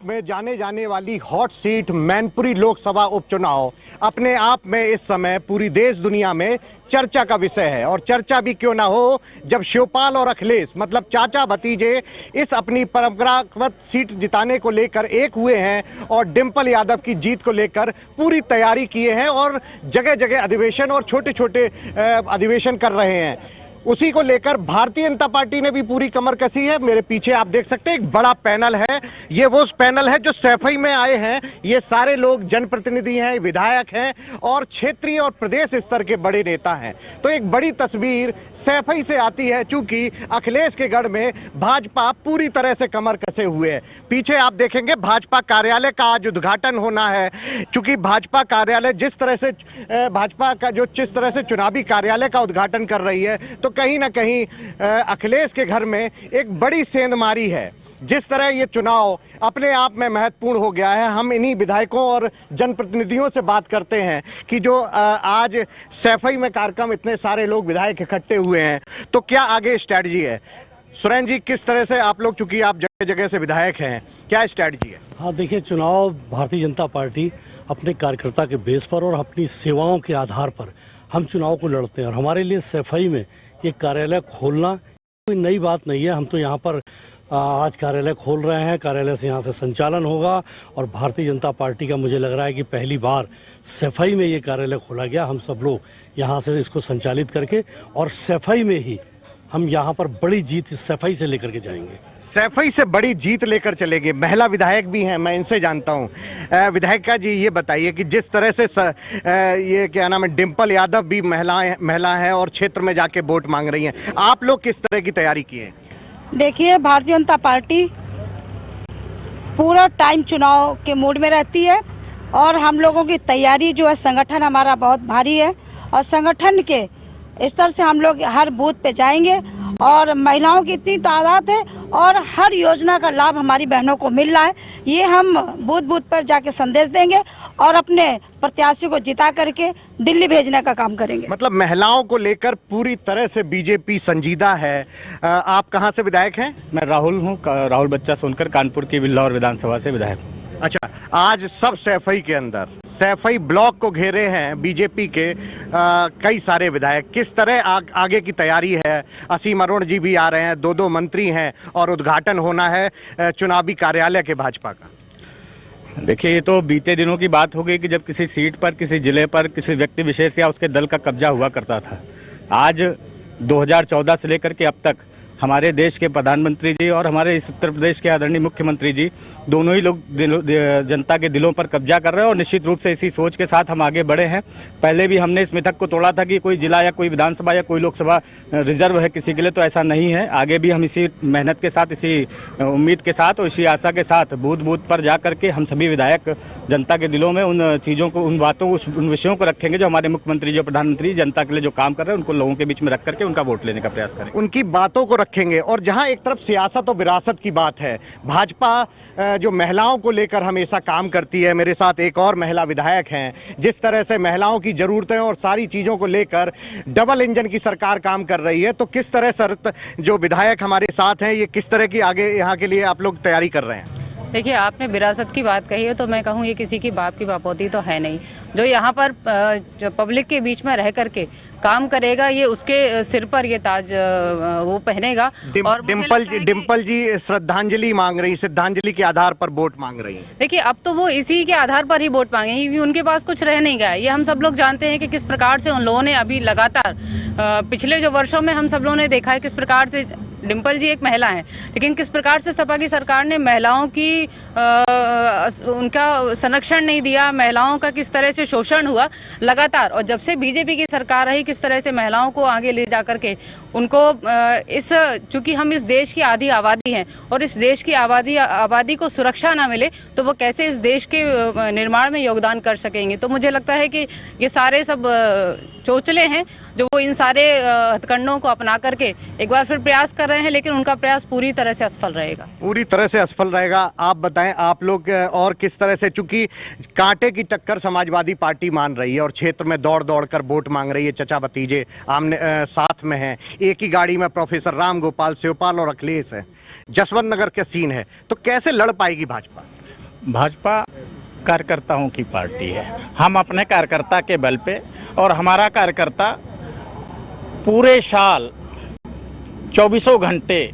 में जाने जाने वाली हॉट सीट मैनपुरी लोकसभा उपचुनाव अपने आप में इस समय पूरी देश दुनिया में चर्चा का विषय है। और चर्चा भी क्यों ना हो जब शिवपाल और अखिलेश मतलब चाचा भतीजे इस अपनी परंपरागत सीट जिताने को लेकर एक हुए हैं और डिंपल यादव की जीत को लेकर पूरी तैयारी किए हैं और जगह जगह अधिवेशन और छोटे छोटे अधिवेशन कर रहे हैं। उसी को लेकर भारतीय जनता पार्टी ने भी पूरी कमर कसी है। मेरे पीछे आप देख सकते हैं एक बड़ा पैनल है। ये वो पैनल है जो सैफई में आए हैं। ये सारे लोग जनप्रतिनिधि हैं, विधायक हैं और क्षेत्रीय और प्रदेश स्तर के बड़े नेता हैं। तो एक बड़ी तस्वीर सैफई से आती है। चूंकि अखिलेश के गढ़ में भाजपा पूरी तरह से कमर कसे हुए है। पीछे आप देखेंगे भाजपा कार्यालय का आज उद्घाटन होना है। चूंकि भाजपा कार्यालय जिस तरह से भाजपा का जिस तरह से चुनावी कार्यालय का उद्घाटन कर रही है तो कहीं ना कहीं अखिलेश के घर में एक बड़ी सेंधमारी है। जिस तरह ये चुनाव अपने आप में महत्वपूर्ण हो गया है, हम इन्हीं विधायकों और जनप्रतिनिधियों से बात करते हैं कि जो आज सैफई में कार्यक्रम इतने सारे लोग विधायक इकट्ठे हुए हैं, तो क्या आगे स्ट्रैटेजी है? सुरेन जी, किस तरह से आप लोग, चूंकि आप जगह जगह से विधायक हैं, क्या स्ट्रैटेजी है? हाँ देखिए, चुनाव भारतीय जनता पार्टी अपने कार्यकर्ता के बेस पर और अपनी सेवाओं के आधार पर हम चुनाव को लड़ते हैं। और हमारे लिए सैफई में ये कार्यालय खोलना कोई नई बात नहीं है। हम तो यहाँ पर आज कार्यालय खोल रहे हैं। कार्यालय से यहाँ से संचालन होगा और भारतीय जनता पार्टी का मुझे लग रहा है कि पहली बार सैफई में ये कार्यालय खोला गया। हम सब लोग यहाँ से इसको संचालित करके और सैफई में ही हम यहाँ पर बड़ी जीत सैफई से लेकर के जाएंगे। सैफई से बड़ी जीत लेकर चलेंगे। महिला विधायक भी हैं, मैं इनसे जानता हूं। विधायिका जी, ये बताइए कि जिस तरह से ये क्या नाम है, डिंपल यादव भी महिला है और क्षेत्र में जाके वोट मांग रही हैं, आप लोग किस तरह की तैयारी किए हैं? देखिए, भारतीय जनता पार्टी पूरा टाइम चुनाव के मूड में रहती है और हम लोगों की तैयारी जो है, संगठन हमारा बहुत भारी है और संगठन के स्तर से हम लोग हर बूथ पे जाएंगे और महिलाओं की इतनी तादाद है और हर योजना का लाभ हमारी बहनों को मिल रहा है। ये हम बूथ बूथ पर जाके संदेश देंगे और अपने प्रत्याशियों को जिता करके दिल्ली भेजने का काम करेंगे। मतलब महिलाओं को लेकर पूरी तरह से बीजेपी संजीदा है। आप कहां से विधायक हैं? मैं राहुल हूं, राहुल बच्चा सोनकर, कानपुर की बिल्लौर विधानसभा से विधायक। अच्छा, आज सब सैफई के अंदर सैफई ब्लॉक को घेरे हैं बीजेपी के कई सारे विधायक। किस तरह आगे की तैयारी है? असीम अरुण जी भी आ रहे हैं, दो मंत्री हैं और उद्घाटन होना है चुनावी कार्यालय के भाजपा का। देखिए, ये तो बीते दिनों की बात हो गई कि जब किसी सीट पर, किसी जिले पर, किसी व्यक्ति विशेष या उसके दल का कब्जा हुआ करता था। आज 2014 से लेकर के अब तक हमारे देश के प्रधानमंत्री जी और हमारे इस उत्तर प्रदेश के आदरणीय मुख्यमंत्री जी दोनों ही लोग जनता के दिलों पर कब्जा कर रहे हैं और निश्चित रूप से इसी सोच के साथ हम आगे बढ़े हैं। पहले भी हमने इस मिथक को तोड़ा था कि कोई जिला या कोई विधानसभा या कोई लोकसभा रिजर्व है किसी के लिए, तो ऐसा नहीं है। आगे भी हम इसी मेहनत के साथ, इसी उम्मीद के साथ और इसी आशा के साथ बूथ बूथ पर जा करके हम सभी विधायक जनता के दिलों में उन चीज़ों को, उन बातों को, उन विषयों को रखेंगे जो हमारे मुख्यमंत्री, जो प्रधानमंत्री जनता के लिए जो काम कर रहे हैं, उनको लोगों के बीच में रख करके उनका वोट लेने का प्रयास करेंगे। उनकी बातों को रखेंगे। और जहां एक तरफ सियासत और विरासत की बात है, भाजपा जो महिलाओं को लेकर हमेशा काम करती है, मेरे साथ एक और महिला विधायक हैं, जिस तरह से महिलाओं की जरूरतें और सारी चीजों को लेकर डबल इंजन की सरकार काम कर रही है, तो किस तरह शरत जो विधायक हमारे साथ हैं, ये किस तरह की आगे यहाँ के लिए आप लोग तैयारी कर रहे हैं? देखिए, आपने विरासत की बात कही है तो मैं कहूँ ये किसी की बाप की बापोती तो है नहीं। जो यहाँ पर जो पब्लिक के बीच में रह करके काम करेगा, ये उसके सिर पर ये ताज वो पहनेगा। और डिंपल जी श्रद्धांजलि मांग रही, श्रद्धांजलि के आधार पर वोट मांग रही है। देखिए, अब तो वो इसी के आधार पर ही वोट मांगेंगे क्योंकि उनके पास कुछ रह नहीं गया। ये हम सब लोग जानते हैं कि किस प्रकार से उन लोगों ने अभी लगातार पिछले जो वर्षों में हम सब लोगों ने देखा है किस प्रकार से, डिंपल जी एक महिला है, लेकिन किस प्रकार से सपा की सरकार ने महिलाओं की उनका संरक्षण नहीं दिया, महिलाओं का किस तरह से शोषण हुआ लगातार। और जब से बीजेपी की सरकार रही, किस तरह से महिलाओं को आगे ले जा करके उनको चूंकि हम इस देश की आधी आबादी हैं और इस देश की आबादी को सुरक्षा ना मिले तो वो कैसे इस देश के निर्माण में योगदान कर सकेंगे। तो मुझे लगता है कि ये सारे सब चोचले हैं जो वो इन सारे हथकंडों को अपना करके एक बार फिर प्रयास कर रहे हैं, लेकिन उनका प्रयास पूरी तरह से असफल रहेगा। पूरी तरह से असफल रहेगा। आप बताएं, आप लोग और किस तरह से, चूंकि कांटे की टक्कर समाजवादी पार्टी मान रही है और क्षेत्र में दौड़ दौड़ कर वोट मांग रही है, चचा भतीजे आमने साथ में हैं, एक ही गाड़ी में प्रोफेसर राम गोपाल, शिवपाल और अखिलेश है, जसवंत नगर का सीन है, तो कैसे लड़ पाएगी भाजपा? भाजपा कार्यकर्ताओं की पार्टी है। हम अपने कार्यकर्ता के बल पे, और हमारा कार्यकर्ता पूरे साल 24 घंटे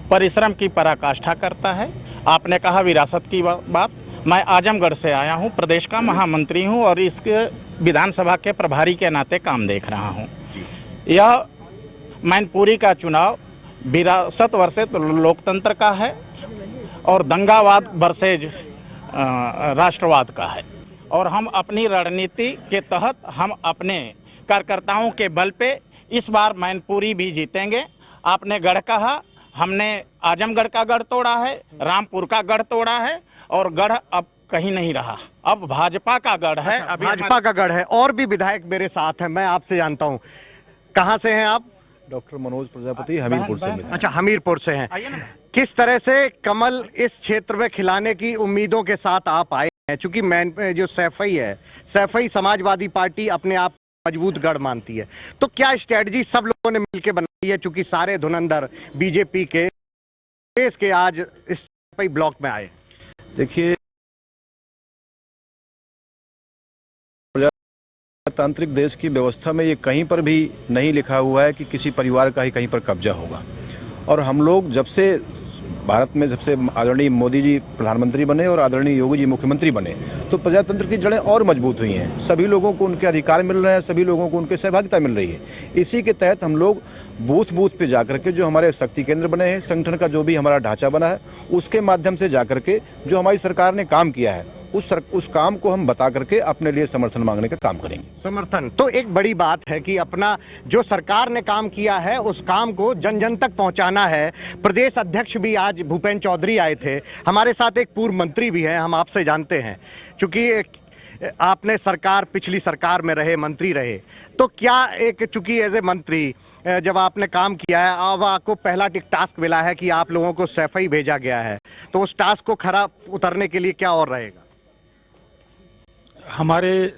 परिश्रम की पराकाष्ठा करता है। आपने कहा विरासत की बात, मैं आजमगढ़ से आया हूं, प्रदेश का महामंत्री हूं और इसके विधानसभा के प्रभारी के नाते काम देख रहा हूं। यह मैनपुरी का चुनाव विरासत वर्सेस लोकतंत्र का है और दंगावाद वर्सेज राष्ट्रवाद का है, और हम अपनी रणनीति के तहत हम अपने कार्यकर्ताओं के बल पे इस बार मैनपुरी भी जीतेंगे। आपने गढ़ कहा, हमने आजमगढ़ का गढ़ तोड़ा है, रामपुर का गढ़ तोड़ा है, और गढ़ अब कहीं नहीं रहा, अब भाजपा का गढ़ है। अभी भाजपा का गढ़ है। और भी विधायक मेरे साथ हैं, मैं आपसे जानता हूं, कहां से हैं आप? डॉक्टर मनोज प्रजापति, हमीरपुर से। अच्छा, हमीरपुर से हैं। किस तरह से कमल इस क्षेत्र में खिलाने की उम्मीदों के साथ आप आए हैं? चूंकि जो सैफई है, सैफई समाजवादी पार्टी अपने आप मजबूत गढ़ मानती है, तो क्या स्ट्रेटजी सब लोगों ने मिलकर बनाई है? चूंकि सारे धुरंधर बीजेपी के देश के आज इस सैफई ब्लॉक में आए। देखिए, प्रजातांत्रिक देश की व्यवस्था में ये कहीं पर भी नहीं लिखा हुआ है कि किसी परिवार का ही कहीं पर कब्जा होगा। और हम लोग जब से भारत में, जब से आदरणीय मोदी जी प्रधानमंत्री बने और आदरणीय योगी जी मुख्यमंत्री बने, तो प्रजातंत्र की जड़ें और मजबूत हुई हैं। सभी लोगों को उनके अधिकार मिल रहे हैं, सभी लोगों को उनकी सहभागिता मिल रही है। इसी के तहत हम लोग बूथ बूथ पे जाकर के, जो हमारे शक्ति केंद्र बने हैं, संगठन का जो भी हमारा ढांचा बना है, उसके माध्यम से जाकर के जो हमारी सरकार ने काम किया है, उस काम को हम बता करके अपने लिए समर्थन मांगने का काम करेंगे। समर्थन तो एक बड़ी बात है कि अपना जो सरकार ने काम किया है उस काम को जन जन तक पहुंचाना है। प्रदेश अध्यक्ष भी आज भूपेंद्र चौधरी आए थे, हमारे साथ एक पूर्व मंत्री भी हैं, हम आपसे जानते हैं, क्योंकि आपने पिछली सरकार में रहे, मंत्री रहे, तो क्या चूंकि एज ए मंत्री जब आपने काम किया है, अब आपको पहला टास्क मिला है कि आप लोगों को सैफई भेजा गया है, तो उस टास्क को खरा उतरने के लिए क्या और रहेगा? हमारे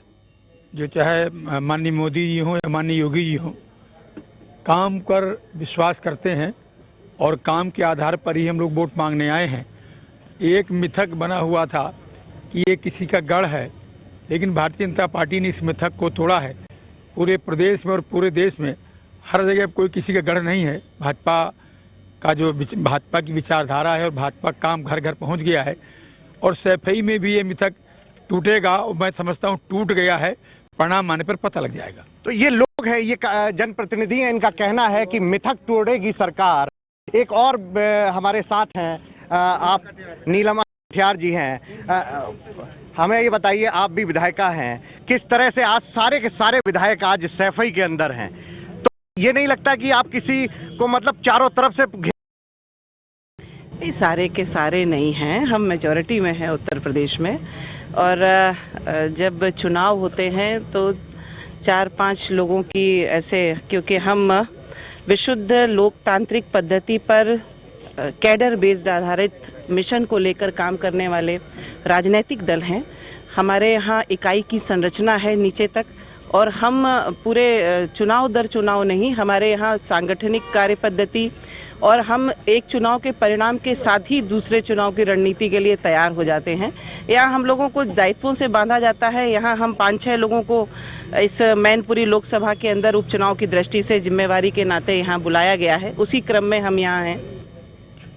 जो चाहे माननीय मोदी जी हों या माननीय योगी जी हों, काम कर विश्वास करते हैं और काम के आधार पर ही हम लोग वोट मांगने आए हैं। एक मिथक बना हुआ था कि ये किसी का गढ़ है, लेकिन भारतीय जनता पार्टी ने इस मिथक को तोड़ा है। पूरे प्रदेश में और पूरे देश में हर जगह कोई किसी का गढ़ नहीं है। भाजपा की विचारधारा है और भाजपा काम घर घर पहुंच गया है, और सैफई में भी ये मिथक टूटेगा, और मैं समझता हूँ टूट गया है, परिणाम आने पर पता लग जाएगा। तो ये लोग हैं, ये जनप्रतिनिधि हैं, इनका कहना है कि मिथक तोड़ेगी सरकार। एक और हमारे साथ हैं, आप नीलम कटियार जी हैं, हमें ये बताइए, आप भी विधायिका हैं, किस तरह से आज सारे के सारे विधायक आज सैफई के अंदर हैं, तो ये नहीं लगता कि आप किसी को मतलब चारों तरफ से? सारे के सारे नहीं हैं, हम मेजॉरिटी में हैं उत्तर प्रदेश में, और जब चुनाव होते हैं तो 4-5 लोगों की ऐसे, क्योंकि हम विशुद्ध लोकतांत्रिक पद्धति पर कैडर बेस्ड आधारित मिशन को लेकर काम करने वाले राजनीतिक दल हैं। हमारे यहाँ इकाई की संरचना है नीचे तक, और हम पूरे चुनाव दर चुनाव नहीं, हमारे यहाँ सांगठनिक कार्य पद्धति, और हम एक चुनाव के परिणाम के साथ ही दूसरे चुनाव की रणनीति के लिए तैयार हो जाते हैं। यहाँ हम लोगों को दायित्वों से बांधा जाता है। यहाँ हम 5-6 लोगों को इस मैनपुरी लोकसभा के अंदर उपचुनाव की दृष्टि से जिम्मेवारी के नाते यहाँ बुलाया गया है, उसी क्रम में हम यहाँ हैं।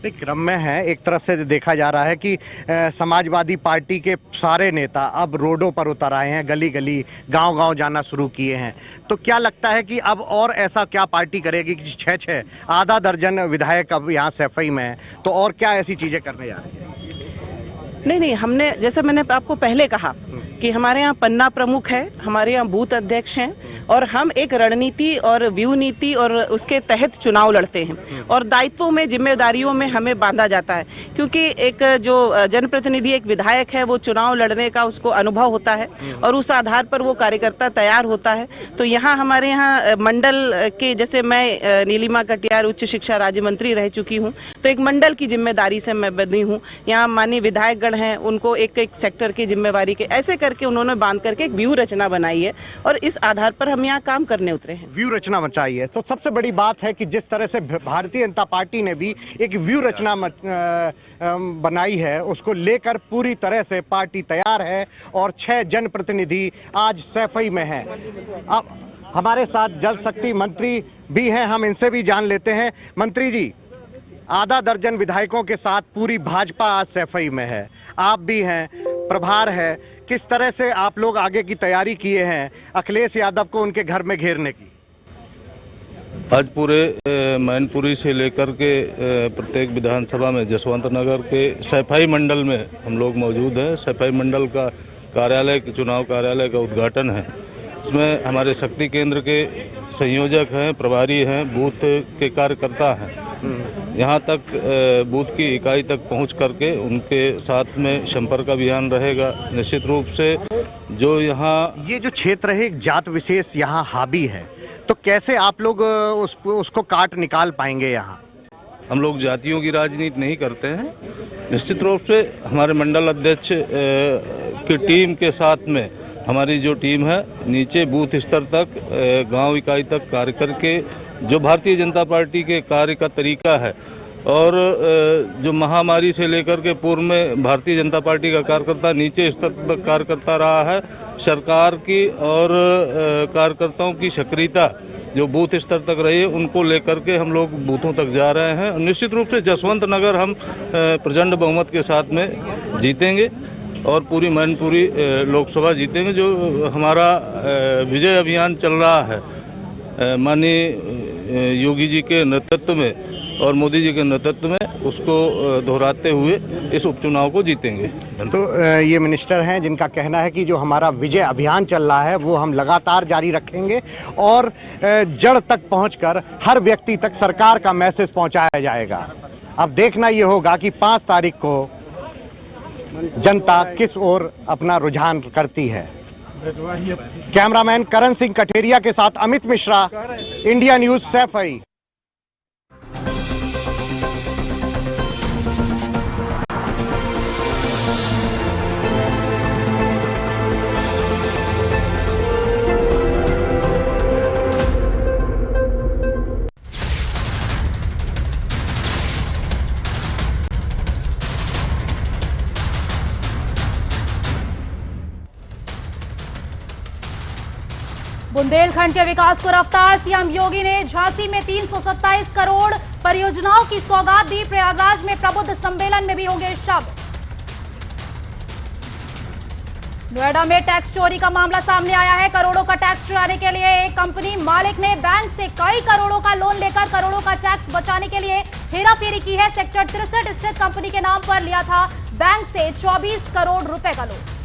क्रम में है। एक तरफ से देखा जा रहा है कि समाजवादी पार्टी के सारे नेता अब रोडों पर उतर आए हैं, गली गली गांव-गांव जाना शुरू किए हैं, तो क्या लगता है कि अब और ऐसा क्या पार्टी करेगी कि 6-6 आधा दर्जन विधायक अब यहाँ सैफई में हैं, तो और क्या ऐसी चीजें करने जा रही हैं? नहीं, हमने, जैसा मैंने आपको पहले कहा कि हमारे यहाँ पन्ना प्रमुख है, हमारे यहाँ बूथ अध्यक्ष हैं, और हम एक रणनीति और व्यू नीति और उसके तहत चुनाव लड़ते हैं, और दायित्वों में, जिम्मेदारियों में हमें बांधा जाता है, क्योंकि एक जो जनप्रतिनिधि, एक विधायक है, वो चुनाव लड़ने का उसको अनुभव होता है और उस आधार पर वो कार्यकर्ता तैयार होता है। तो यहाँ हमारे यहाँ मंडल के, जैसे मैं नीलिमा कटियार उच्च शिक्षा राज्य मंत्री रह चुकी हूँ, तो एक मंडल की जिम्मेदारी से मैं बनी हूँ। यहाँ माननीय विधायकगण हैं, उनको एक एक सेक्टर की जिम्मेवारी के ऐसे करके उन्होंने बांध करके एक व्यू रचना बनाई है, और इस आधार पर हम यहाँ काम करने उतरे हैं। व्यू रचना चाहिए। तो सबसे बड़ी बात है कि जिस तरह से भारतीय जनता पार्टी ने भी एक व्यू रचना बनाई है, उसको लेकर पूरी तरह से पार्टी तैयार है और 6 जनप्रतिनिधि आज सैफई में हैं। अब हमारे साथ जल शक्ति मंत्री भी हैं, हम इनसे भी जान लेते हैं। मंत्री जी, आधा दर्जन विधायकों के साथ पूरी भाजपा आज सैफई में है, आप भी हैं, प्रभार है, किस तरह से आप लोग आगे की तैयारी किए हैं अखिलेश यादव को उनके घर में घेरने की? आज पूरे मैनपुरी से लेकर के प्रत्येक विधानसभा में जसवंत नगर के सैफई मंडल में हम लोग मौजूद हैं। सैफई मंडल का कार्यालय, चुनाव कार्यालय का उद्घाटन है। इसमें हमारे शक्ति केंद्र के संयोजक हैं, प्रभारी हैं, बूथ के कार्यकर्ता हैं। यहाँ तक बूथ की इकाई तक पहुँच करके उनके साथ में संपर्क अभियान रहेगा। निश्चित रूप से जो यहाँ ये जो क्षेत्र है एक जात विशेष यहाँ हावी है, तो कैसे आप लोग उसको काट निकाल पाएंगे? यहाँ हम लोग जातियों की राजनीति नहीं करते हैं। निश्चित रूप से हमारे मंडल अध्यक्ष की टीम के साथ में हमारी जो टीम है नीचे बूथ स्तर तक, गांव इकाई तक कार्य करके जो भारतीय जनता पार्टी के कार्य का तरीका है और जो महामारी से लेकर के पूर्व में भारतीय जनता पार्टी का कार्यकर्ता नीचे स्तर तक कार्य करता रहा है, सरकार की और कार्यकर्ताओं की सक्रियता जो बूथ स्तर तक रही है उनको लेकर के हम लोग बूथों तक जा रहे हैं। निश्चित रूप से जसवंत नगर हम प्रचंड बहुमत के साथ में जीतेंगे और पूरी मैनपुरी लोकसभा जीतेंगे। जो हमारा विजय अभियान चल रहा है माननीय योगी जी के नेतृत्व में और मोदी जी के नेतृत्व में, उसको दोहराते हुए इस उपचुनाव को जीतेंगे। तो ये मिनिस्टर हैं जिनका कहना है कि जो हमारा विजय अभियान चल रहा है वो हम लगातार जारी रखेंगे और जड़ तक पहुंचकर हर व्यक्ति तक सरकार का मैसेज पहुंचाया जाएगा। अब देखना ये होगा कि 5 तारीख को जनता किस ओर अपना रुझान करती है। कैमरामैन करण सिंह कठेरिया के साथ अमित मिश्रा, इंडिया न्यूज, सैफई। बुंदेलखंड के विकास को रफ्तार, सीएम योगी ने झांसी में 327 करोड़ परियोजनाओं की सौगात दी। प्रयागराज में प्रबुद्ध सम्मेलन में भी होंगे शब्द। नोएडा में टैक्स चोरी का मामला सामने आया है। करोड़ों का टैक्स चुराने के लिए एक कंपनी मालिक ने बैंक से कई करोड़ों का लोन लेकर करोड़ों का टैक्स बचाने के लिए हेराफेरी की है। सेक्टर 63 स्थित कंपनी के नाम पर लिया था बैंक से 24 करोड़ रुपए का लोन।